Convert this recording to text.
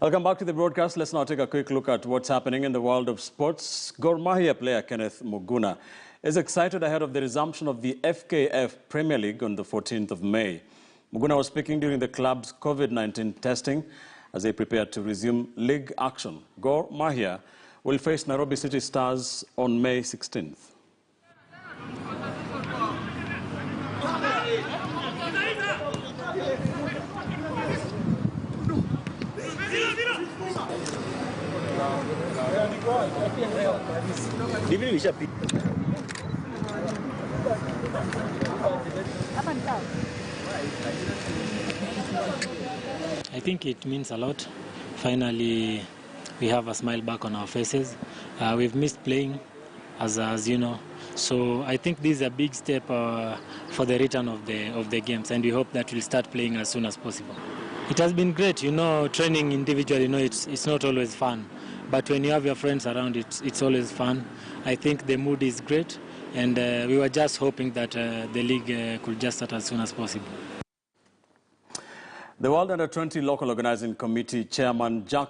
Welcome back to the broadcast. Let's now take a quick look at what's happening in the world of sports. Gor Mahia player Kenneth Muguna is excited ahead of the resumption of the FKF Premier League on the 14th of May. Muguna was speaking during the club's COVID-19 testing as they prepared to resume league action. Gor Mahia will face Nairobi City Stars on May 16th. I think it means a lot. Finally, we have a smile back on our faces. We've missed playing, as you know. So I think this is a big step for the return of the games, and we hope that we'll start playing as soon as possible. It has been great, training individually, it's not always fun. But when you have your friends around, it's always fun. I think the mood is great, and we were just hoping that the league could just start as soon as possible. The World Under-20 Local Organizing Committee Chairman Jack